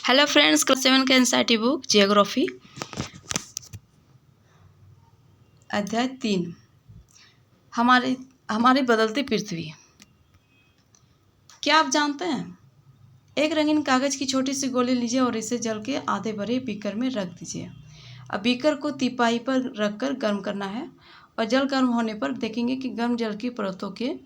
Hello friends, class 7 का NCERT book geography अध्याय 3 हमारी बदलती पृथ्वी। क्या आप जानते हैं, एक रंगीन कागज की छोटी सी गोली लीजिए और इसे जल के आधे भरे बीकर में रख दीजिए। अब बीकर को तिपाही पर रखकर गर्म करना है और जल गर्म होने पर देखेंगे कि गर्म जल की परतों के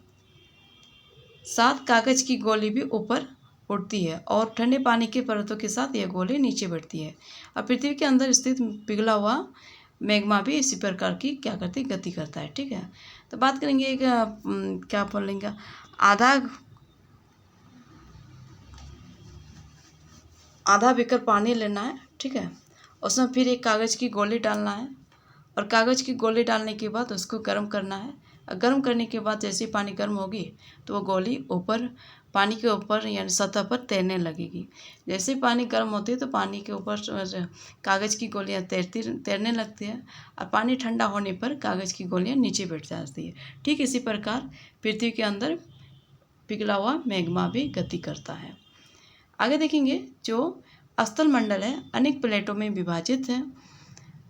साथ कागज की गोली भी ऊपर उड़ती है और ठंडे पानी के परतों के साथ यह गोली नीचे बढ़ती है। अब पृथ्वी के अंदर स्थित पिघला हुआ मैग्मा भी इसी प्रकार की क्या करती गति करता है। ठीक है, तो बात करेंगे एक क्या बोलेंगे, आधा बीकर पानी लेना है। ठीक है, उसमें फिर एक कागज़ की गोली डालना है और कागज़ की गोली डालने के बाद उसको गर्म करना है। गर्म करने के बाद जैसे ही पानी गर्म होगी तो वो गोली ऊपर पानी के ऊपर यानी सतह पर तैरने लगेगी। जैसे ही पानी गर्म होती है तो पानी के ऊपर कागज़ की गोलियाँ तैरने लगती है और पानी ठंडा होने पर कागज़ की गोलियाँ नीचे बैठ जाती है। ठीक इसी प्रकार पृथ्वी के अंदर पिघला हुआ मैग्मा भी गति करता है। आगे देखेंगे, जो स्थल मंडल है अनेक प्लेटों में विभाजित है।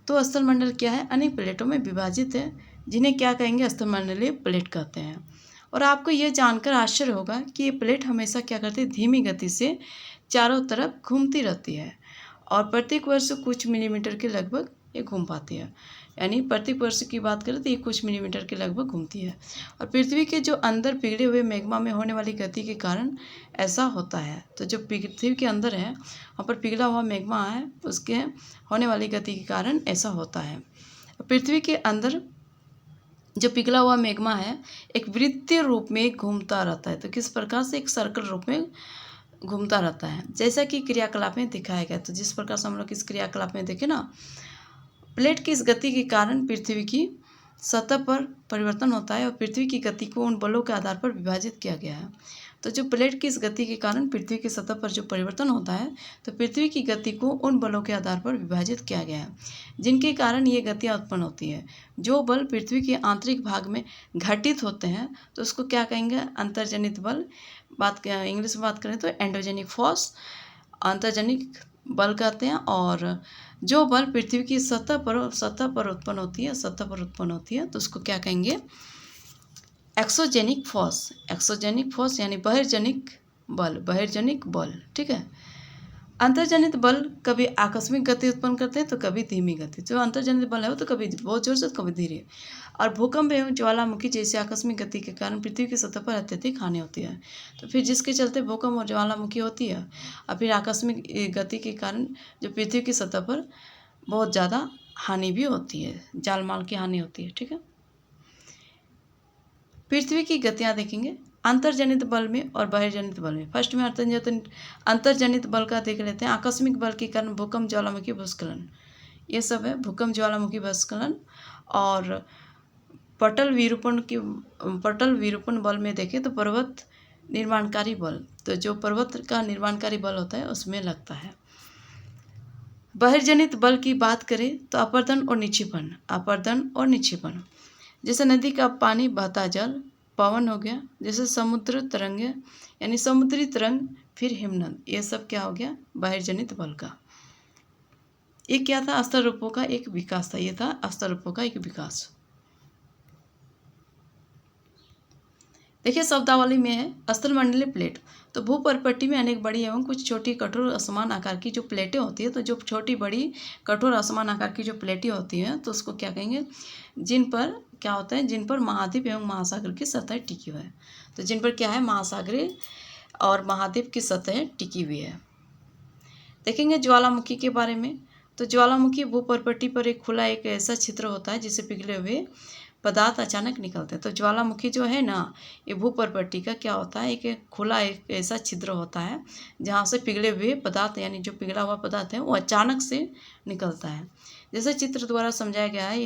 तो स्थल मंडल क्या है, अनेक प्लेटों में विभाजित है, जिन्हें क्या कहेंगे, स्थलमंडलीय प्लेट कहते हैं। और आपको यह जानकर आश्चर्य होगा कि ये प्लेट हमेशा क्या करती है, धीमी गति से चारों तरफ घूमती रहती है और प्रत्येक वर्ष कुछ मिलीमीटर के लगभग ये घूम पाती है। यानी प्रत्येक वर्ष की बात करें तो ये कुछ मिलीमीटर के लगभग घूमती है। और पृथ्वी के जो अंदर पिघले हुए मैग्मा में होने वाली गति के कारण ऐसा होता है। तो जो पृथ्वी के अंदर है वहाँ पर पिघला हुआ मैग्मा है, उसके होने वाली गति के कारण ऐसा होता है। पृथ्वी के अंदर जो पिघला हुआ मैग्मा है एक वृत्तीय रूप में घूमता रहता है। तो किस प्रकार से, एक सर्कल रूप में घूमता रहता है, जैसा कि क्रियाकलाप में दिखाया गया। तो जिस प्रकार से हम लोग इस क्रियाकलाप में देखें ना, प्लेट की इस गति के कारण पृथ्वी की सतह पर परिवर्तन होता है और पृथ्वी की गति को उन बलों के आधार पर विभाजित किया गया है। तो जो प्लेट की इस गति के कारण पृथ्वी की सतह पर जो परिवर्तन होता है, तो पृथ्वी की गति को उन बलों के आधार पर विभाजित किया गया है जिनके कारण ये गतियाँ उत्पन्न होती है। जो बल पृथ्वी के आंतरिक भाग में घटित होते हैं तो उसको क्या कहेंगे, अंतर्जनित बल। इंग्लिश में बात करें तो एंडोजेनिक फोर्स अंतर्जनिक बल कहते हैं। और जो बल पृथ्वी की सतह पर उत्पन्न होती है तो उसको क्या कहेंगे, एक्सोजेनिक फोर्स यानी बहिर्जनिक बल। ठीक है, अंतर्जनित बल कभी आकस्मिक गति उत्पन्न करते हैं तो कभी धीमी गति। जो अंतर्जनित बल है वो तो कभी बहुत जोर से तो कभी धीरे। और भूकंप एवं ज्वालामुखी जैसी आकस्मिक गति के कारण पृथ्वी की सतह पर अत्यधिक हानि होती है। तो फिर जिसके चलते भूकंप और ज्वालामुखी होती है और फिर आकस्मिक गति के कारण जो पृथ्वी की सतह पर बहुत ज़्यादा हानि भी होती है, जान माल की हानि होती है। ठीक है, पृथ्वी की गतियाँ देखेंगे अंतर्जनित बल में और बहिर्जनित बल में। फर्स्ट में अंतर्जनित बल का देख लेते हैं। आकस्मिक बल के कारण भूकंप, ज्वालामुखी, भूस्खलन, ये सब है। भूकंप, ज्वालामुखी, भूस्खलन। और पटल विरूपण बल में देखें तो पर्वत निर्माणकारी बल, तो जो पर्वत का निर्माणकारी बल होता है उसमें लगता है। बहिर्जनित बल की बात करें तो अपर्दन और निक्षेपण। जैसे नदी का पानी, बहता जल, पवन हो गया, जैसे समुद्र तरंग यानी समुद्री तरंग, फिर हिमनद, ये सब क्या हो गया, बहिर्जनित बल का। ये क्या था, अस्तर रूपों का एक विकास था। ये था अस्तर रूपों का एक विकास। देखिए शब्दावली में है स्थलमंडलीय प्लेट। तो भूपर्पट्टी में अनेक बड़ी एवं कुछ छोटी कठोर असमान आकार की जो प्लेटें होती है, तो जो छोटी बड़ी कठोर असमान आकार की जो प्लेटें होती हैं तो उसको क्या कहेंगे, जिन पर क्या होता है, जिन पर महाद्वीप एवं महासागर की सतह टिकी हुई है। तो जिन पर क्या है, महासागरीय और महाद्वीप की सतह टिकी हुई है। देखेंगे ज्वालामुखी के बारे में। तो ज्वालामुखी भूपर्पट्टी पर एक ऐसा छिद्र होता है जिससे पिघले हुए पदार्थ अचानक निकलते हैं। तो ज्वालामुखी जो है ना, ये भूपर्पट्टी का क्या होता है, एक ऐसा छिद्र होता है जहाँ से पिघले हुए पदार्थ यानी जो पिघला हुआ पदार्थ है वो अचानक से निकलता है। जैसे चित्र द्वारा समझाया गया है,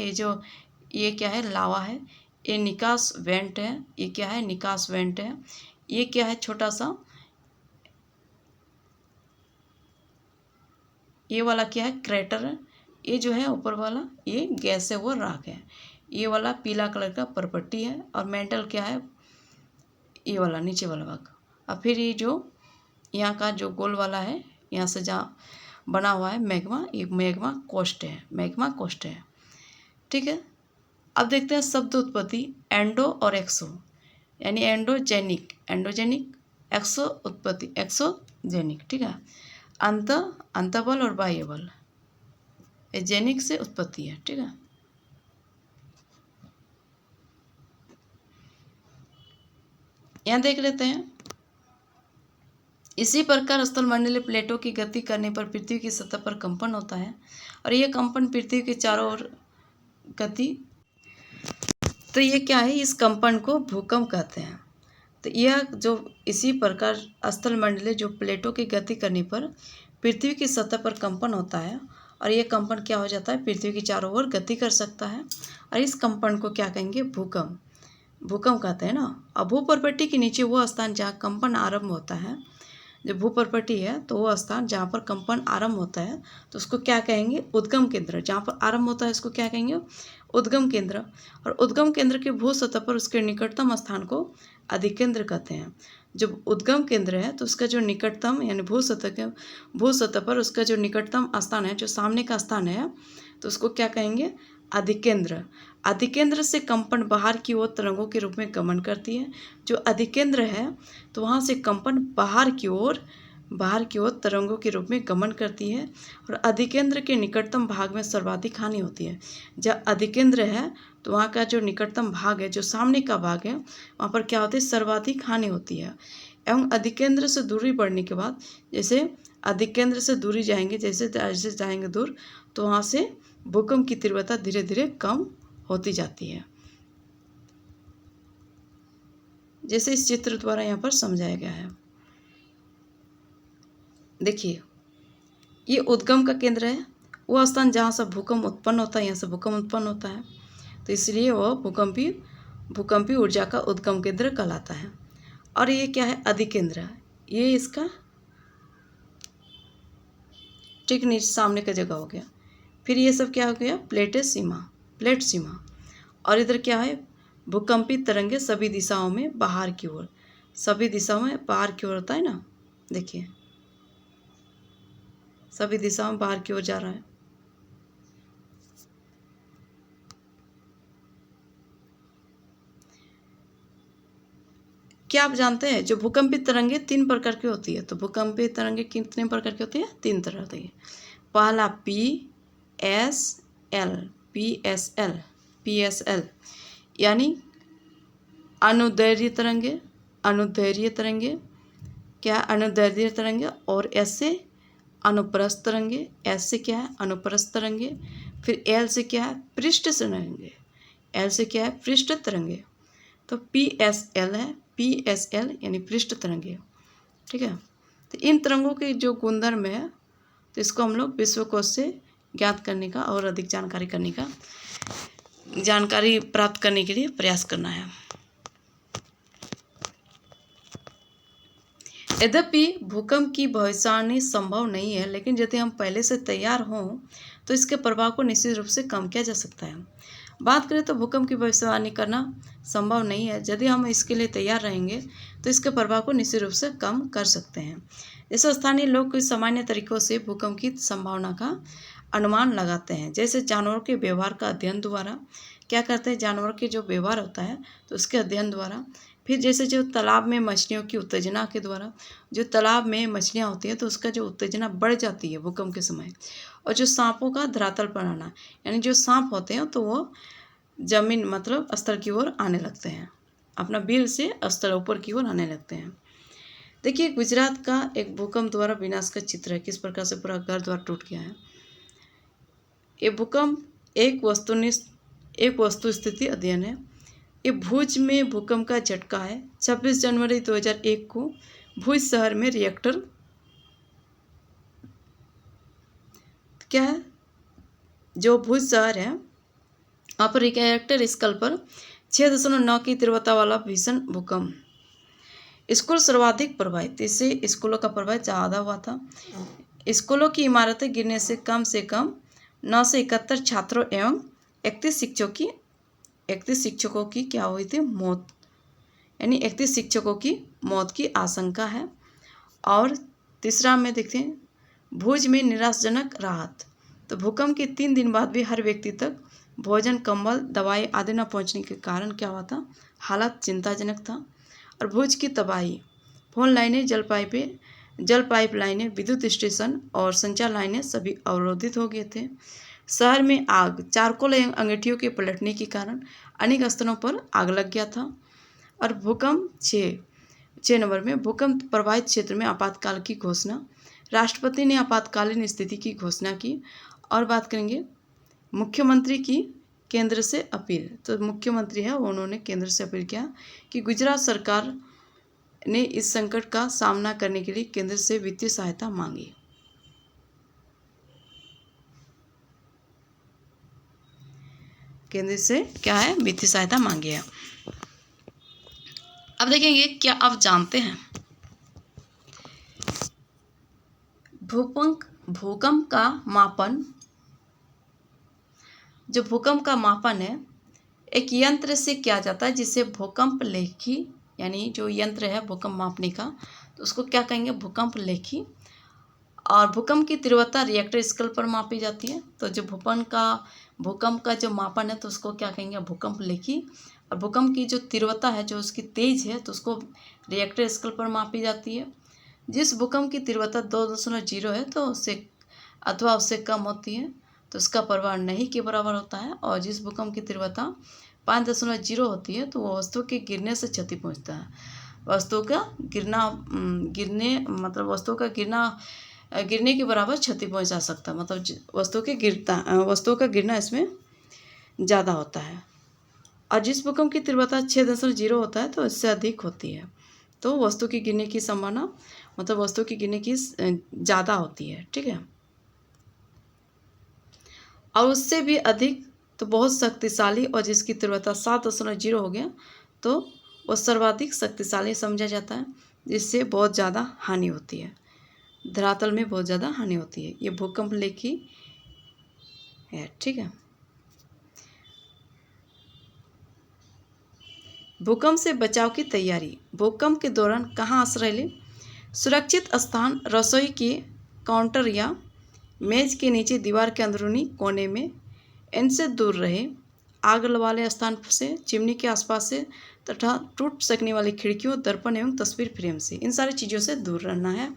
ये क्या है, लावा है, ये निकास वेंट है, ये क्या है, निकास वेंट है, ये क्या है, छोटा सा, ये वाला क्या है, क्रेटर है, ये जो है ऊपर वाला ये गैस है वो राख है, ये वाला पीला कलर का परपट्टी है, और मेंटल क्या है, ये वाला नीचे वाला भाग। और फिर ये जो यहाँ का जो गोल वाला है यहाँ से जहाँ बना हुआ है मैग्मा, ये मैग्मा कोस्ट है, मैग्मा कोस्ट है। ठीक है, अब देखते हैं शब्द उत्पत्ति एंडो और एक्सो, यानी एंडोजेनिक, एंडोजेनिक, एक्सो उत्पत्ति, एक्सोजेनिक। ठीक है, अंतबल और बाह्य बल, ये जेनिक से उत्पत्ति है। ठीक है, यहाँ देख लेते हैं। इसी प्रकार स्थलमंडलीय प्लेटों की गति करने पर पृथ्वी की सतह पर कंपन होता है और यह कंपन पृथ्वी के चारों ओर गति, तो ये क्या है, इस कंपन को भूकंप कहते हैं। तो यह जो इसी प्रकार स्थलमंडलीय जो प्लेटों की गति करने पर पृथ्वी की सतह पर कंपन होता है और यह कंपन क्या हो जाता है, पृथ्वी की चारों ओर गति कर सकता है और इस कंपन को क्या कहेंगे, भूकंप, भूकंप कहते हैं ना। अब भूपर्पट्टी के नीचे वो स्थान जहाँ कंपन आरंभ होता है, जो भूपर्पट्टी है तो वो स्थान जहाँ पर कंपन आरंभ होता है तो उसको क्या कहेंगे, उद्गम केंद्र। जहाँ पर आरंभ होता है उसको क्या कहेंगे, उद्गम केंद्र। और उद्गम केंद्र के भू सतह पर उसके निकटतम स्थान को अधिकेंद्र कहते हैं। जब उद्गम केंद्र है तो उसका जो निकटतम यानी भू सतह पर उसका जो निकटतम स्थान है, जो सामने का स्थान है, तो उसको क्या कहेंगे, अधिकेंद्र। अधिकेंद्र से कंपन बाहर की ओर तरंगों के रूप में गमन करती है। जो अधिकेंद्र है तो वहाँ से कंपन बाहर की ओर तरंगों के रूप में गमन करती है और अधिकेंद्र के निकटतम भाग में सर्वाधिक हानि होती है। जब अधिकेंद्र है तो वहाँ का जो निकटतम भाग है, जो सामने का भाग है, वहाँ पर क्या होती है, सर्वाधिक हानि होती है। एवं अधिकेंद्र से दूरी बढ़ने के बाद, जैसे अधिकेंद्र से दूरी जाएंगे, जैसे जैसे जाएंगे दूर, तो वहाँ से भूकंप की तीव्रता धीरे धीरे कम होती जाती है, जैसे इस चित्र द्वारा यहाँ पर समझाया गया है। देखिए, ये उद्गम का केंद्र है, वो स्थान जहाँ से भूकंप उत्पन्न होता है, यहाँ से भूकंप उत्पन्न होता है, तो इसलिए वह भूकंपी ऊर्जा का उद्गम केंद्र कहलाता है। और ये क्या है, अधिकेंद्र, ये इसका ठीक नीचे सामने का जगह हो गया। फिर ये सब क्या हो गया, प्लेट सीमा। और इधर क्या है, भूकंपी तरंगे सभी दिशाओं में बाहर की ओर, सभी दिशाओं में बाहर की ओर होता है ना, देखिए सभी दिशाओं में बाहर की ओर जा रहा है। क्या आप जानते हैं, जो भूकंपी तरंगे 3 प्रकार की होती है, तो भूकंपी तरंगे कितने प्रकार की होती है, 3 तरह होती है। पहला PSL यानी अनुदैर्घ्य तरंगे, क्या अनुदैर्घ्य तरंगे, और S से अनुप्रस्थ तरंगे, S से क्या है, अनुप्रस्थ तरंगे। फिर L से क्या है, पृष्ठ तरंगे, L से क्या है, पृष्ठ तरंगे। तो PSL है, PSL यानी पृष्ठ तरंगे। ठीक है, तो इन तरंगों के जो गुणधर्म है, तो इसको हम लोग विश्वकोश से ज्ञात करने का और अधिक जानकारी प्राप्त करने के लिए प्रयास करना है। यद्यपि भूकंप की भविष्यवाणी संभव नहीं है, लेकिन यदि हम पहले से तैयार हों तो इसके प्रभाव को निश्चित रूप से कम किया जा सकता है। बात करें तो भूकंप की भविष्यवाणी करना संभव नहीं है, यदि हम इसके लिए तैयार रहेंगे तो इसके प्रभाव को निश्चित रूप से कम कर सकते हैं। जैसे स्थानीय लोग कुछ सामान्य तरीकों से भूकंप की संभावना का अनुमान लगाते हैं, जैसे जानवरों के व्यवहार का अध्ययन द्वारा। क्या करते हैं, जानवरों के जो व्यवहार होता है तो उसके अध्ययन द्वारा। फिर जैसे जो तालाब में मछलियों की उत्तेजना के द्वारा, जो तालाब में मछलियाँ होती हैं तो उसका जो उत्तेजना बढ़ जाती है भूकंप के समय। और जो सांपों का धरातल पर आना, यानी जो सांप होते हैं तो वो जमीन मतलब स्थल की ओर आने लगते हैं, अपना बिल से स्थल ऊपर की ओर आने लगते हैं। देखिए, गुजरात का एक भूकंप द्वारा विनाश का चित्र है, किस प्रकार से पूरा घर द्वार टूट गया है। ये भूकंप एक वस्तु स्थिति अध्ययन है। ये भुज में भूकंप का झटका है। 26 जनवरी 2001 को भुज शहर में रिएक्टर क्या है, जो भुज शहर है वहाँ पर रिएक्टर स्कल पर 6.9 की तीव्रता वाला भीषण भूकंप। स्कूल सर्वाधिक प्रभावित, इससे स्कूलों का प्रभाव ज़्यादा हुआ था। स्कूलों की इमारतें गिरने से कम 971 छात्रों एवं 31 शिक्षकों की क्या हुई थी, मौत, यानी 31 शिक्षकों की मौत की आशंका है। और तीसरा में देखते हैं, भुज में निराशाजनक राहत। तो भूकंप के 3 दिन बाद भी हर व्यक्ति तक भोजन, कंबल, दवाई आदि न पहुंचने के कारण क्या हुआ था, हालत चिंताजनक था। और भुज की तबाही, फोन लाइनें, जल पाइप लाइनें, विद्युत स्टेशन और संचार लाइनें सभी अवरोधित हो गए थे। शहर में आग, चारकोल एवं अंगीठियों के पलटने के कारण अनेक स्थानों पर आग लग गया था। और भूकंप 6 नंबर में, भूकंप प्रभावित क्षेत्र में आपातकाल की घोषणा। राष्ट्रपति ने आपातकालीन स्थिति की घोषणा की। और बात करेंगे मुख्यमंत्री की केंद्र से अपील। तो मुख्यमंत्री है उन्होंने केंद्र से अपील किया कि गुजरात सरकार ने इस संकट का सामना करने के लिए केंद्र से वित्तीय सहायता मांगी। केंद्र से क्या है, वित्तीय सहायता मांगी है। अब देखेंगे, क्या आप जानते हैं भूकंप का मापन, जो भूकंप का मापन है एक यंत्र से किया जाता है जिसे भूकंप लेखी, यानी जो यंत्र है भूकंप मापने का, तो उसको क्या कहेंगे, भूकंप लेखी। और भूकंप की तीव्रता रिएक्टर स्केल पर मापी जाती है। तो जो भूकंप का जो मापन है तो उसको क्या कहेंगे, भूकंप लेखी। और भूकंप की जो तीव्रता है, जो उसकी तेज है, तो उसको रिएक्टर स्केल पर मापी जाती है। जिस भूकंप की तीव्रता 2.0 है तो उससे अथवा उससे कम होती है तो उसका प्रभाव नहीं के बराबर होता है। और जिस भूकंप की तीव्रता 5.0 होती है तो वो वस्तु के गिरने से क्षति पहुंचता है। वस्तु का गिरने के बराबर क्षति पहुंचा सकता है, मतलब वस्तुओं का गिरना इसमें ज़्यादा होता है। और जिस भूकंप की तीव्रता 6.0 होता है तो इससे अधिक होती है, तो वस्तु की गिरने की संभावना, मतलब वस्तु की गिरने की ज़्यादा होती है, ठीक है। और उससे भी अधिक तो बहुत शक्तिशाली, और जिसकी तीव्रता 7.0 हो गया तो वह सर्वाधिक शक्तिशाली समझा जाता है, जिससे बहुत ज़्यादा हानि होती है, धरातल में बहुत ज़्यादा हानि होती है। ये भूकंप लेखी है, ठीक है। भूकंप से बचाव की तैयारी। भूकंप के दौरान कहाँ आश्रय लें? सुरक्षित स्थान, रसोई के काउंटर या मेज के नीचे, दीवार के अंदरूनी कोने में। इनसे दूर रहे। आग वाले स्थान से, चिमनी के आसपास से तथा टूट सकने वाली खिड़कियों, दर्पण एवं तस्वीर फ्रेम से, इन सारी चीज़ों से दूर रहना है।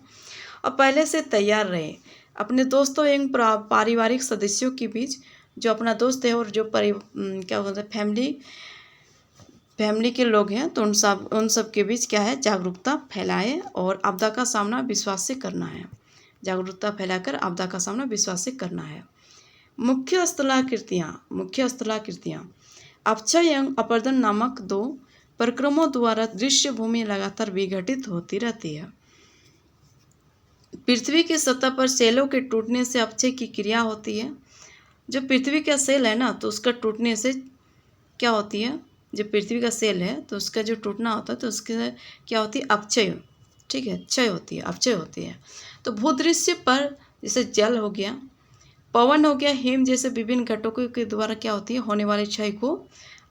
और पहले से तैयार रहे। अपने दोस्तों एवं पारिवारिक सदस्यों के बीच, जो अपना दोस्त है और जो क्या बोलते हैं फैमिली के लोग हैं, तो उन सब के बीच क्या है, जागरूकता फैलाए और आपदा का सामना विश्वास से करना है। जागरूकता फैलाकर आपदा का सामना विश्वास से करना है। मुख्य स्थलाकृतियाँ अपक्षय एवं अपरदन नामक 2 प्रक्रमों द्वारा दृश्य भूमि लगातार विघटित होती रहती है। पृथ्वी की सतह पर सेलों के टूटने से अपक्षय की क्रिया होती है। जो पृथ्वी का सेल है ना, तो उसका टूटने से क्या होती है, जो पृथ्वी का सेल है तो उसका जो टूटना होता है तो उसके क्या होती है, अपक्षय, ठीक है, क्षय होती है, अपक्षय होती है। तो भूदृश्य पर जैसे जल हो गया, पवन हो गया, हिम जैसे विभिन्न घटकों के द्वारा क्या होती है, होने वाले क्षय को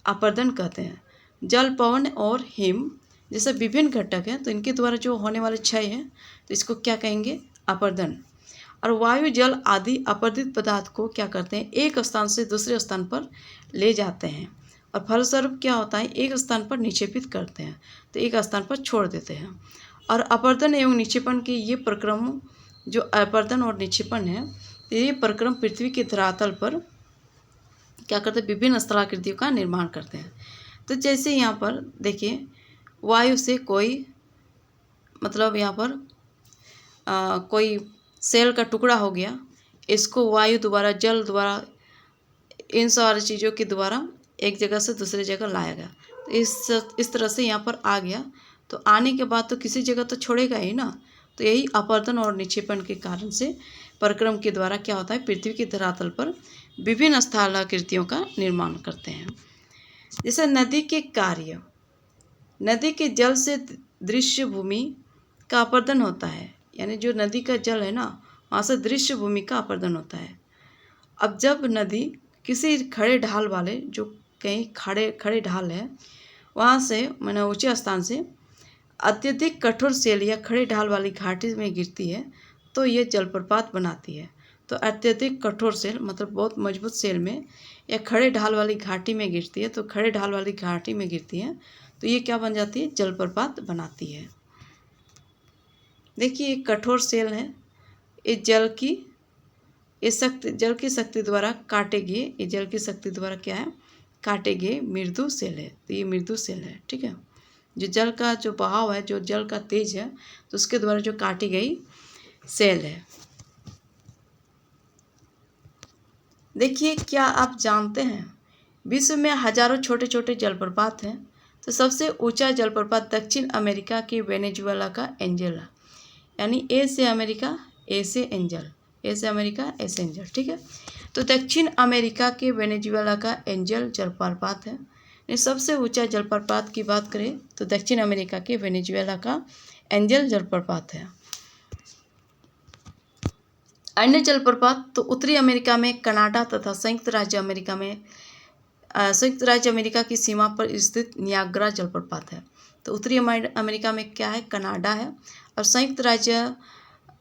अपरदन कहते हैं। जल, पवन और हिम जैसे विभिन्न घटक हैं, तो इनके द्वारा जो होने वाले क्षय है तो इसको क्या कहेंगे, अपरदन। और वायु, जल आदि अपरदित पदार्थ को क्या करते हैं, एक स्थान से दूसरे स्थान पर ले जाते हैं और फलस्वरूप क्या होता है, एक स्थान पर निक्षेपित करते हैं, तो एक स्थान पर छोड़ देते हैं। और अपरदन एवं निक्षेपण के ये प्रक्रम, जो अपरदन और निक्षेपण है, ये प्रक्रम पृथ्वी के धरातल पर क्या करते हैं, विभिन्न स्थलाकृतियों का निर्माण करते हैं। तो जैसे यहाँ पर देखिए, वायु से कोई, मतलब यहाँ पर कोई सेल का टुकड़ा हो गया, इसको वायु द्वारा, जल द्वारा, इन सारी चीज़ों के द्वारा एक जगह से दूसरी जगह लाया गया। तो इस तरह से यहाँ पर आ गया, तो आने के बाद तो किसी जगह तो छोड़ेगा ही ना। तो यही अपरदन और निक्षेपण के कारण से प्रक्रम के द्वारा क्या होता है, पृथ्वी के धरातल पर विभिन्न स्थलाकृतियों का निर्माण करते हैं। जैसे नदी के कार्य, नदी के जल से दृश्य भूमि का अपरदन होता है, यानी जो नदी का जल है ना, वहाँ से दृश्य भूमि का अपरदन होता है। अब जब नदी किसी खड़े ढाल वाले, जो कहीं खड़े ढाल है, वहाँ से मैंने ऊंचे स्थान से अत्यधिक कठोर सेल या खड़े ढाल वाली घाटी में गिरती है, तो ये जलप्रपात बनाती है। तो अत्यधिक कठोर सेल मतलब बहुत मजबूत सेल में या खड़े ढाल वाली घाटी में गिरती है, तो खड़े ढाल वाली घाटी में गिरती है तो ये क्या बन जाती है, जलप्रपात बनाती है। देखिए एक कठोर सेल है, ये जल की शक्ति द्वारा काटे गए, ये जल की शक्ति द्वारा क्या है, काटे गए मृदु सेल है। तो ये मृदु सेल है, ठीक है। जो जल का जो बहाव है, जो जल का तेज है, तो उसके द्वारा जो काटी गई सेल है। देखिए क्या आप जानते हैं विश्व में हजारों छोटे छोटे जलप्रपात हैं, तो सबसे ऊंचा जलप्रपात दक्षिण अमेरिका के वेनेजुएला का एंजल है, यानी ए से अमेरिका ए से एंजल, ए से अमेरिका ए से एंजल, ठीक है। तो दक्षिण अमेरिका के वेनेजुएला का एंजल जलप्रपात है। सबसे ऊंचा जलप्रपात की बात करें तो दक्षिण अमेरिका के वेनेजुएला का एंजल जलप्रपात है। अन्य जलप्रपात तो उत्तरी अमेरिका में कनाडा तथा संयुक्त राज्य अमेरिका की सीमा पर स्थित नियाग्रा जलप्रपात है। तो उत्तरी अमेरिका में क्या है, कनाडा है, और संयुक्त राज्य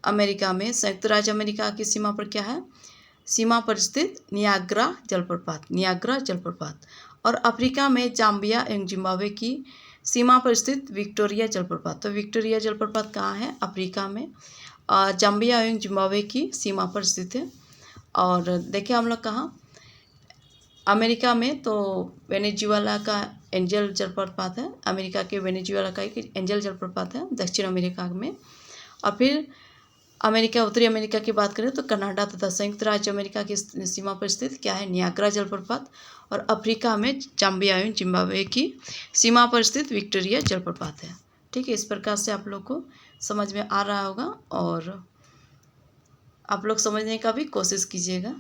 अमेरिका की सीमा पर क्या है, सीमा पर स्थित नियाग्रा जलप्रपात। और अफ्रीका में जाम्बिया एवं जिम्बाब्वे की सीमा पर स्थित विक्टोरिया जलप्रपात। तो विक्टोरिया जलप्रपात कहाँ है, अफ्रीका में, जाम्बिया एवं जिम्बाब्वे की सीमा पर स्थित है। और देखिए हम लोग कहाँ, अमेरिका में तो वेनेजुएला का एंजल जलप्रपात है, अमेरिका के वेनेजुएला का एक एंजल जलप्रपात है दक्षिण अमेरिका में। और फिर उत्तरी अमेरिका की बात करें तो कनाडा तथा संयुक्त राज्य अमेरिका की सीमा पर स्थित क्या है, नियाग्रा जलप्रपात। और अफ्रीका में जाम्बिया एवं जिम्बाब्वे की सीमा पर स्थित विक्टोरिया जलप्रपात है, ठीक है। इस प्रकार से आप लोग को समझ में आ रहा होगा और आप लोग समझने का भी कोशिश कीजिएगा।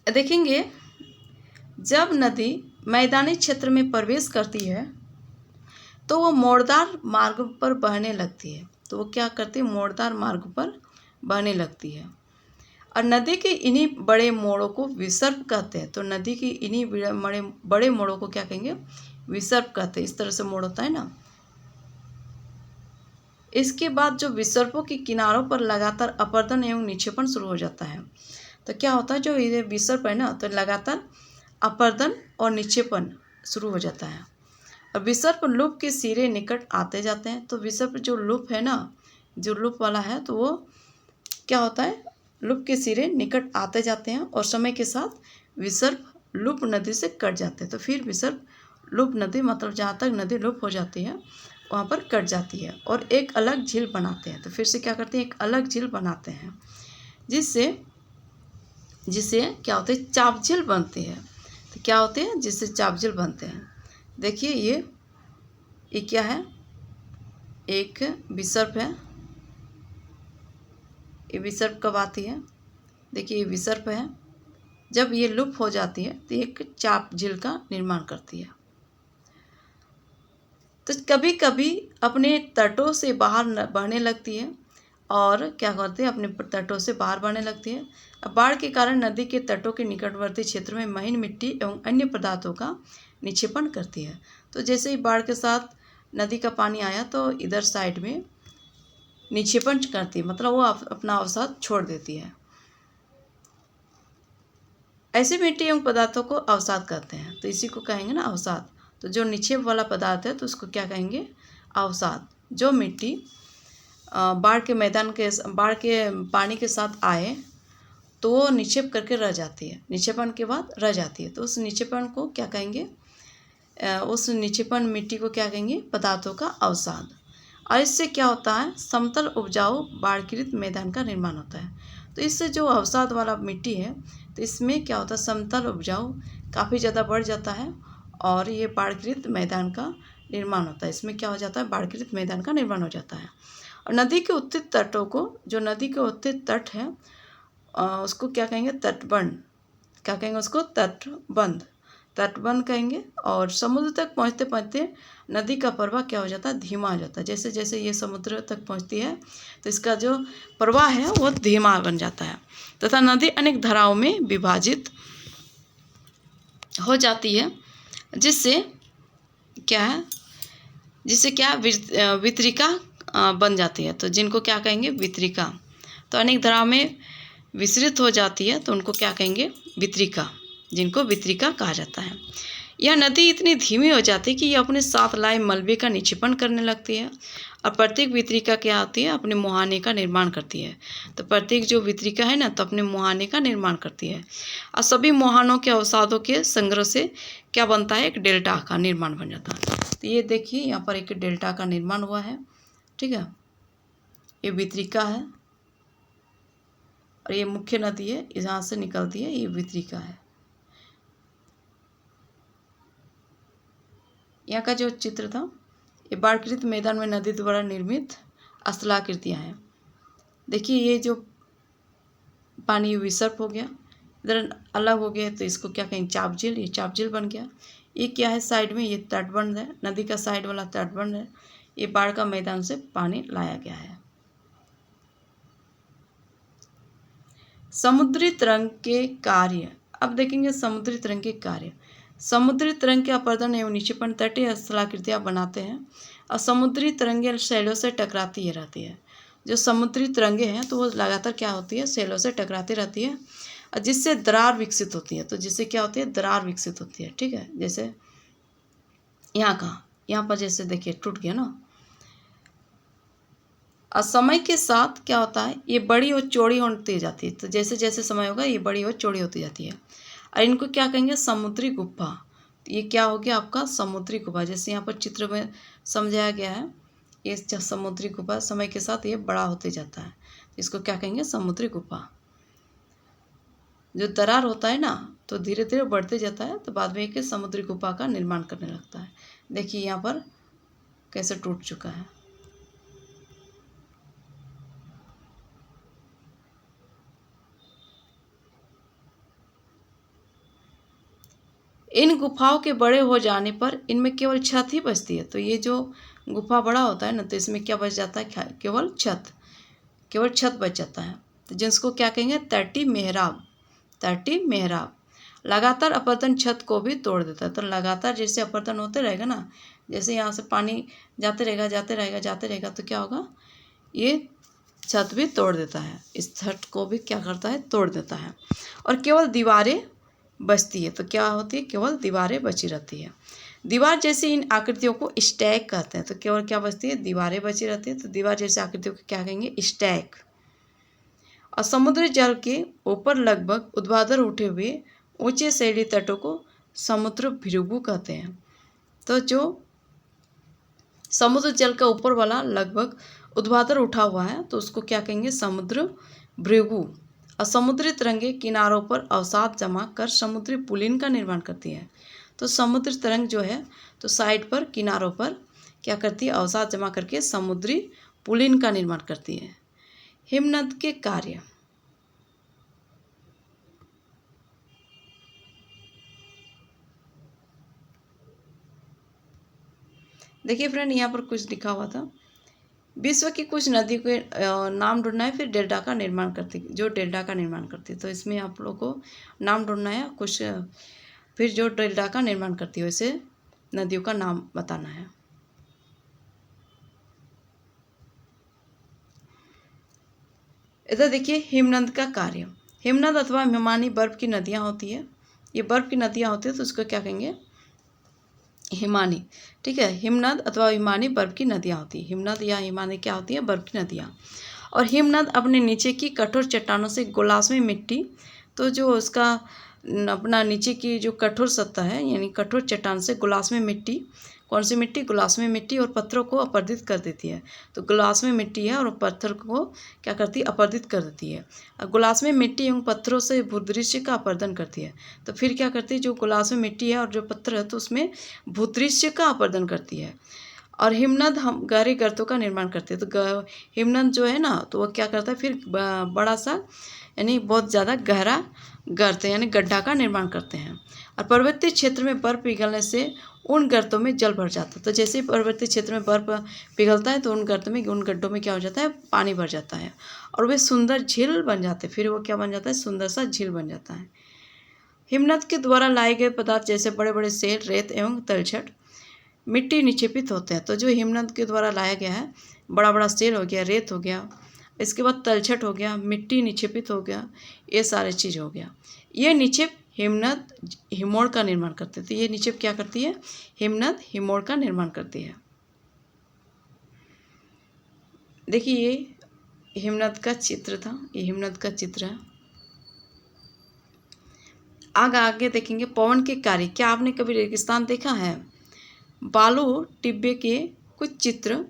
देखेंगे जब नदी मैदानी क्षेत्र में प्रवेश करती है तो वो मोड़दार मार्ग पर बहने लगती है। तो वो क्या करती है, मोड़दार मार्ग पर बहने लगती है। और नदी के इन्हीं बड़े मोड़ों को विसर्प कहते हैं। तो नदी की इन्हीं बड़े मोड़ों को क्या कहेंगे, विसर्प कहते हैं। इस तरह से मोड़ होता है ना। इसके बाद जो विसर्पों के किनारों पर लगातार अपर्दन एवं निक्षेपण शुरू हो जाता है। तो क्या होता है, जो ये विसर्प है ना, तो लगातार अपर्दन और निक्षेपण शुरू हो जाता है। और विसर्प लूप के सिरे निकट आते जाते हैं। तो विसर्प जो लूप है ना, जो लूप वाला है, तो वो क्या होता है, लूप के सिरे निकट आते जाते हैं और समय के साथ विसर्प लूप नदी से कट जाते हैं। तो फिर विसर्प लूप नदी मतलब जहाँ तक नदी लूप हो जाती है वहाँ पर कट जाती है और एक अलग झील बनाते हैं। तो फिर से क्या करते हैं, एक अलग झील बनाते हैं जिससे क्या होते हैं, चाप झील बनती है। तो क्या होते हैं, जिससे चाप झील बनते हैं। देखिए ये क्या है, एक विसर्प है। ये विसर्प कब आती है, देखिए ये विसर्प है। जब ये लुप हो जाती है तो एक चाप झील का निर्माण करती है। तो कभी कभी अपने तटों से बाहर बहने लगती है और क्या करते हैं, अपने तटों से बाहर बहने लगती है। अब बाढ़ के कारण नदी के तटों के निकटवर्ती क्षेत्र में महीन मिट्टी एवं अन्य पदार्थों का निक्षेपण करती है। तो जैसे ही बाढ़ के साथ नदी का पानी आया तो इधर साइड में निक्षेपण करती है, मतलब वो अपना अवसाद छोड़ देती है। ऐसे मिट्टी एवं पदार्थों को अवसाद कहते हैं। तो इसी को कहेंगे ना अवसाद। तो जो निक्षेप वाला पदार्थ है तो उसको क्या कहेंगे, अवसाद। जो मिट्टी बाढ़ के पानी के साथ आए तो वो निक्षेप करके रह जाती है, निक्षेपण के बाद रह जाती है। तो उस निक्षेपण को क्या कहेंगे, उस निक्षेपण मिट्टी को क्या कहेंगे, पदार्थों का अवसाद। और इससे क्या होता है, समतल उपजाऊ बाढ़कृत मैदान का निर्माण होता है। तो इससे जो अवसाद वाला मिट्टी है तो इसमें क्या होता है, समतल उपजाऊ काफ़ी ज़्यादा बढ़ जाता है और ये बाढ़कृत मैदान का निर्माण होता है। इसमें क्या हो जाता है, बाढ़कृत मैदान का निर्माण हो जाता है। और नदी के उत्तरी तटों को, जो नदी के उत्तरी तट है उसको क्या कहेंगे, तटबंध। क्या कहेंगे उसको, तटबंध कहेंगे। और समुद्र तक पहुँचते पहुँचते नदी का प्रवाह क्या हो जाता है, धीमा हो जाता है। जैसे जैसे ये समुद्र तक पहुँचती है तो इसका जो प्रवाह है वो धीमा बन जाता है तथा नदी अनेक धाराओं में विभाजित हो जाती है, जिससे क्या है, जिससे क्या वितरिका बन जाती है। तो जिनको क्या कहेंगे, वितरिका। तो अनेक धाराओं में विस्तृत हो जाती है तो उनको क्या कहेंगे, वितरिका, जिनको वितरिका कहा जाता है। यह नदी इतनी धीमी हो जाती है कि यह अपने साथ लाए मलबे का निक्षेपण करने लगती है। और प्रत्येक वितरिका क्या होती है, अपने मुहाने का निर्माण करती है। तो प्रत्येक जो वितरिका है ना, तो अपने मुहाने का निर्माण करती है। और सभी मुहानों के अवसादों के संग्रह से क्या बनता है, एक डेल्टा का निर्माण बन जाता है। तो ये देखिए यहाँ पर एक डेल्टा का निर्माण हुआ है, ठीक है। ये वितरिका है और ये मुख्य नदी है, यहाँ से निकलती है, ये वितरिका है। यहाँ का जो चित्र था, ये बाढ़कृत मैदान में नदी द्वारा निर्मित स्थलाकृतियाँ हैं। देखिए ये जो पानी विसर्प हो गया, इधर अलग हो गया, तो इसको क्या कहेंगे, चाप झील। ये चाप झील बन गया। ये क्या है साइड में, ये तटबंध है, नदी का साइड वाला तटबंध है। ये बाढ़ का मैदान से पानी लाया गया है। समुद्री तरंग के कार्य, अब देखेंगे समुद्री तरंग के कार्य। समुद्री तरंग के अपरदन एवं निक्षेपण तटीय स्थलाकृतियाँ बनाते हैं और समुद्री तरंगें शैलों से टकराती ही रहती है। जो समुद्री तरंगें हैं तो वो लगातार क्या होती है, शैलों से टकराती रहती है और जिससे दरार विकसित होती है। तो जिससे क्या होती है, दरार विकसित होती है, ठीक है। जैसे यहाँ पर जैसे देखिए टूट गया ना। और समय के साथ क्या होता है, ये बड़ी और चौड़ी होती जाती है। तो जैसे जैसे समय होगा ये बड़ी और चौड़ी होती जाती है। और इनको क्या कहेंगे, समुद्री गुफा। तो ये क्या हो गया आपका, समुद्री गुफा। जैसे यहाँ पर चित्र में समझाया गया है, ये समुद्री गुफा समय के साथ ये बड़ा होते जाता है। इसको क्या कहेंगे, समुद्री गुफा। जो दरार होता है ना, तो धीरे धीरे बढ़ते जाता है, तो बाद में एक समुद्री गुफा का निर्माण करने लगता है। देखिए यहाँ पर कैसे टूट चुका है। इन गुफाओं के बड़े हो जाने पर इनमें केवल छत ही बचती है। तो ये जो गुफा बड़ा होता है ना, तो इसमें क्या बच जाता है, केवल छत बच जाता है। तो जिसको क्या कहेंगे, तटी मेहराब। लगातार अपरदन छत को भी तोड़ देता है। तो लगातार जैसे अपरदन होते रहेगा ना, जैसे यहाँ से पानी जाते रहेगा तो क्या होगा, ये छत भी तोड़ देता है, इस छत को भी क्या करता है, तोड़ देता है। और केवल दीवारें बचती है। तो क्या होती है, केवल दीवारें बची रहती है। दीवार जैसी इन आकृतियों को स्टैक कहते हैं। तो केवल क्या बचती है, दीवारें बची रहती है। तो दीवार जैसी आकृतियों को क्या कहेंगे, स्टैक। और समुद्री जल के ऊपर लगभग ऊर्ध्वाधर उठे हुए ऊंचे शैली तटों को समुद्र भृगु कहते हैं। तो जो समुद्र जल का ऊपर वाला लगभग ऊर्ध्वाधर उठा हुआ है, तो उसको क्या कहेंगे, समुद्र भृगु। और समुद्री तरंगे किनारों पर अवसाद जमा कर समुद्री पुलिन का निर्माण करती है। तो समुद्री तरंग जो है, तो साइड पर किनारों पर क्या करती है, अवसाद जमा करके समुद्री पुलिन का निर्माण करती है। हिमनद के कार्य, देखिए फ्रेंड यहाँ पर कुछ लिखा हुआ था, विश्व की कुछ नदी के नाम ढूंढना है, फिर डेल्टा का निर्माण करती, जो डेल्टा का निर्माण करती है। तो इसमें आप लोग को नाम ढूंढना है कुछ, फिर जो डेल्टा का निर्माण करती है वैसे नदियों का नाम बताना है। इधर देखिए हिमनद का कार्य। हिमनद अथवा हिमानी बर्फ की नदियाँ होती है। ये बर्फ की नदियाँ होती है, तो उसको क्या कहेंगे, हिमानी, ठीक है। हिमनद अथवा हिमानी बर्फ की नदियाँ होती है। हिमनद या हिमानी क्या होती है, बर्फ की नदियाँ। और हिमनद अपने नीचे की कठोर चट्टानों से गुलासवी मिट्टी, तो जो उसका अपना नीचे की जो कठोर सतह है, यानी कठोर चट्टान से गुलासवी मिट्टी, कौन सी मिट्टी, गुलासवी मिट्टी और पत्थरों को अपरदित कर देती है। तो गुलासवी मिट्टी है और पत्थर को क्या करती है, अपरदित कर देती है। और गुलासवी मिट्टी एवं पत्थरों से भूदृश्य का अपरदन करती है। तो फिर क्या करती है, जो गुलासवी मिट्टी है और जो पत्थर है, तो उसमें भूदृश्य का अपरदन करती है। और हिमनद हम गहरे गर्तों का निर्माण करते हैं। तो हिमनद जो है ना, तो वो क्या करता है, फिर बड़ा सा यानी बहुत ज़्यादा गहरा गर्त यानी गड्ढा का निर्माण करते हैं। और पर्वतीय क्षेत्र में बर्फ़ पिघलने से उन गर्तों में जल भर जाता है। तो जैसे ही पर्वतीय क्षेत्र में बर्फ़ पिघलता है, तो उन गड्ढों में क्या हो जाता है, पानी भर जाता है और वे सुंदर झील बन जाते हैं। फिर वो क्या बन जाता है, सुंदर सा झील बन जाता है। हिमनद के द्वारा लाए गए पदार्थ जैसे बड़े बड़े सेल, रेत एवं तलछट मिट्टी निक्षेपित होते हैं। तो जो हिमनद के द्वारा लाया गया है, बड़ा बड़ा सेल हो गया, रेत हो गया, इसके बाद तलछट हो गया, मिट्टी निक्षेपित हो गया, ये सारे चीज़ हो गया। ये निक्षेप हिमनद हिमोड़ का निर्माण करते हैं। तो ये निक्षेप क्या करती है? हिमनद हिमोड़ का निर्माण करती है। देखिए ये हिमनद का चित्र था, ये हिमनद का चित्र है। आगे देखेंगे पवन के कार्य। क्या आपने कभी रेगिस्तान देखा है? बालू टिब्बे के कुछ चित्र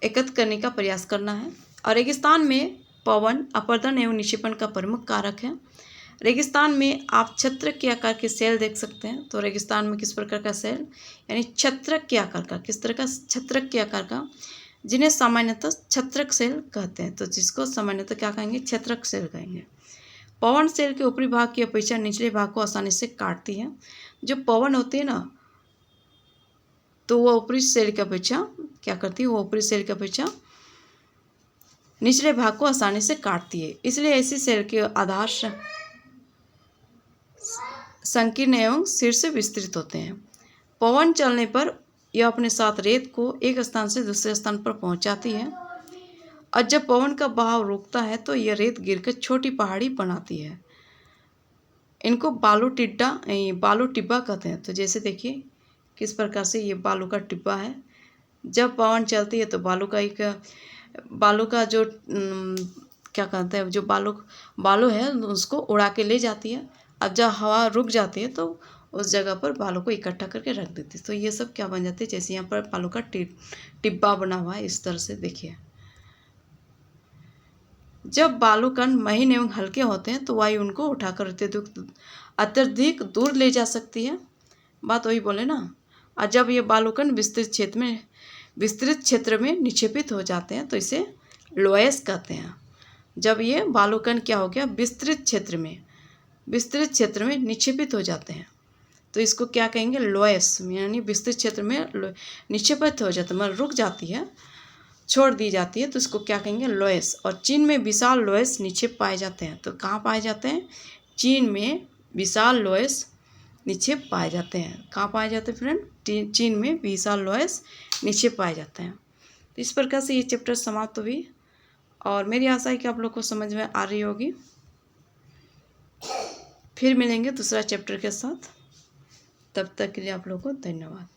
एकत्र करने का प्रयास करना है। और रेगिस्तान में पवन अपरदन एवं निक्षेपण का प्रमुख कारक है। रेगिस्तान में आप छत्रक के आकार के सेल देख सकते हैं। तो रेगिस्तान में किस प्रकार का सेल, यानी छत्रक के आकार का, किस तरह का? छत्रक के आकार का, जिन्हें सामान्यतः छत्रक सेल कहते हैं। तो जिसको सामान्यतः क्या कहेंगे? छत्रक सेल कहेंगे। पवन सेल के ऊपरी भाग की अपेक्षा निचले भाग को आसानी से काटती है। जो पवन होती है ना, तो वो ऊपरी सेल की अपेक्षा क्या करती है? वो ऊपरी सेल की अपेक्षा निचले भाग को आसानी से काटती है। इसलिए ऐसी सेल के आधार संकीर्ण एवं शीर्ष विस्तृत होते हैं। पवन चलने पर यह अपने साथ रेत को एक स्थान से दूसरे स्थान पर पहुंचाती है, और जब पवन का बहाव रुकता है तो यह रेत गिरकर छोटी पहाड़ी बनाती है। इनको बालू टिब्बा कहते हैं। तो जैसे देखिए किस प्रकार से ये बालू का टिब्बा है। जब पवन चलती है तो बालू का जो क्या कहते हैं, जो बालू है उसको उड़ा के ले जाती है। अब जब हवा रुक जाती है तो उस जगह पर बालू को इकट्ठा करके रख देती है। तो ये सब क्या बन जाती है? जैसे यहाँ पर बालू का टिब्बा बना हुआ है, इस तरह से देखिए। जब बालू कण महीन एवं हल्के होते हैं तो वायु उनको उठाकर अत्यधिक दूर ले जा सकती है। बात वही बोले ना। और जब ये बालू कण विस्तृत क्षेत्र में निक्षेपित हो जाते हैं तो इसे लोएस कहते हैं। जब ये बालू कण क्या हो गया? विस्तृत क्षेत्र में निक्षेपित हो जाते हैं तो इसको क्या कहेंगे? लोएस, यानी विस्तृत क्षेत्र में निक्षेपित हो जाते हैं, मतलब रुक जाती है, छोड़ दी जाती है, तो इसको क्या कहेंगे? लोएस। और चीन में विशाल लोएस निक्षेप पाए जाते हैं। तो कहाँ पाए जाते हैं? चीन में विशाल लोएस निक्षेप पाए जाते हैं। कहाँ पाए जाते हैं फ्रेंड? चीन में विशाल लोएस निक्षेप पाए जाते हैं। तो इस प्रकार से ये चैप्टर समाप्त हुई, और मेरी आशा है कि आप लोग को समझ में आ रही होगी। फिर मिलेंगे दूसरा चैप्टर के साथ। तब तक के लिए आप लोग को धन्यवाद।